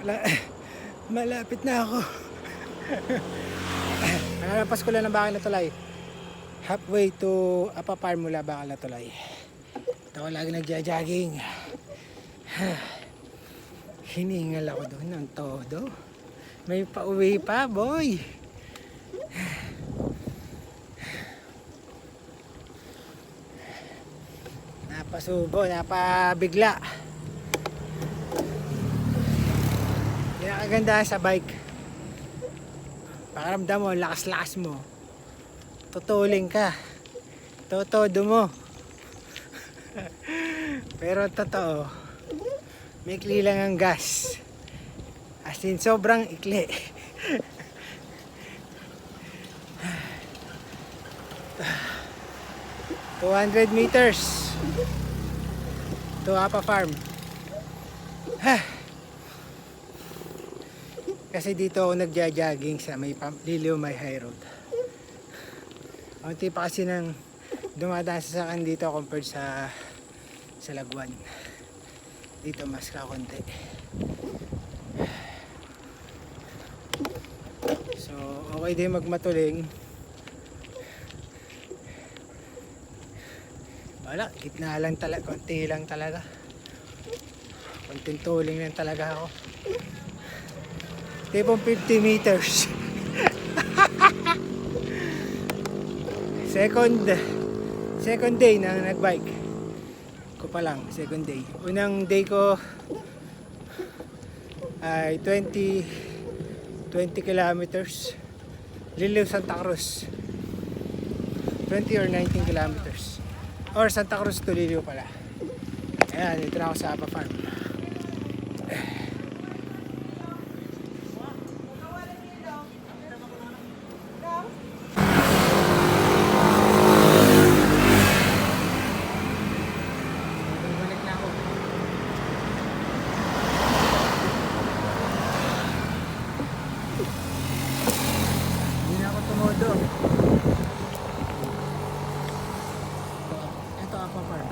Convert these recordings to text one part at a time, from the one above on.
La malapit na ako. Nalapas ko lang ng Bakal na Tulay. Halfway to Apapar mula Bakal na Tulay. Ito ako lagi nagja-jogging. Hiningal ako doon ng todo. May pauwi pa, boy. Napasubo, napabigla. Yan ang kagandahan sa bike. Pakaramdam mo, lakas-lakas mo. Tutuling ka. Totodo mo. Pero totoo, may ikli lang ang gas. As in, sobrang ikli. $200 meters to Apa Farm. Kasi dito ako nagja-jogging sa may Liliw May High Road. Unti pa kasi nang dumadaan sa sakan dito compared sa Laguan. Dito mas kakunti. So okay din magmatuling. Wala, gitna lang talaga, konti lang talaga. Konting tuling lang talaga ako. Tipong 50 meters. Second day na nagbike ko pa lang, second day. Unang day ko ay 20 kilometers. Liliw Santa Cruz. 20 or 19 kilometers. Or Santa Cruz to Liliw pala. Ayan, dito na ako sa Apa Farm. Ito Apa Farm.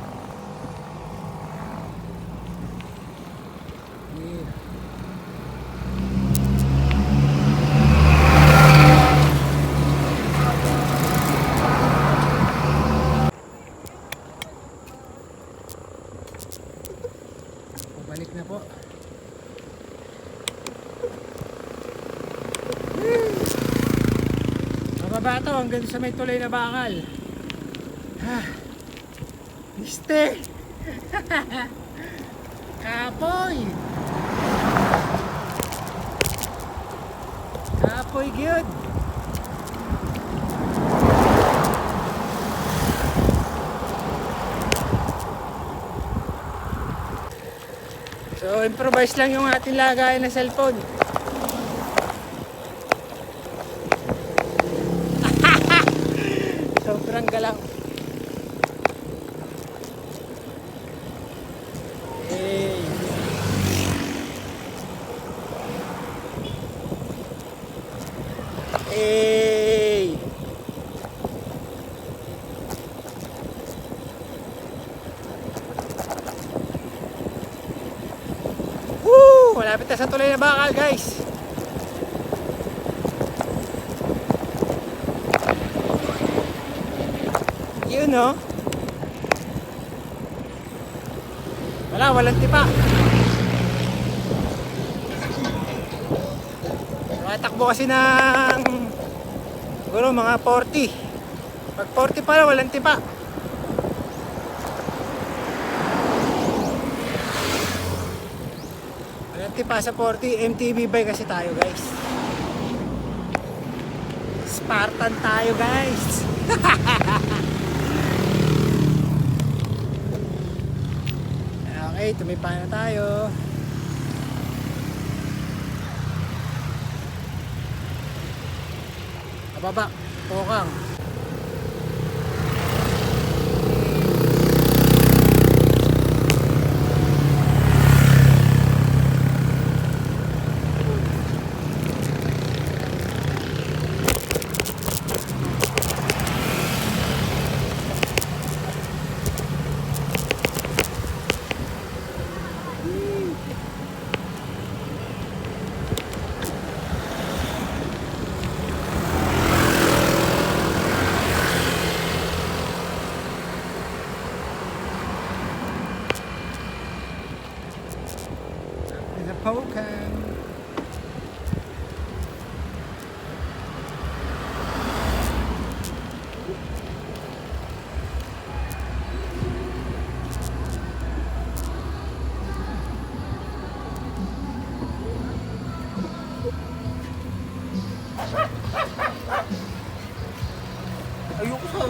Balik na po. Mababa to hanggang sa may tulay na Bakal. Miste! Kapoy! Kapoy good! So improvise lang yung ating lagayan na cellphone. Sobrang galang. Hey. Hey. Woo! Malapit na sa tulay na Bakal, guys. Yun, no? Walang tipa. Takbo kasi ng siguro mga 40. Pag 40 pala, walang tipa. Walang tipa sa 40. MTB bike kasi tayo, guys. Spartan tayo, guys. Okay, tumipa na tayo. Pababa, Pokang. Hokan. Ayoko sa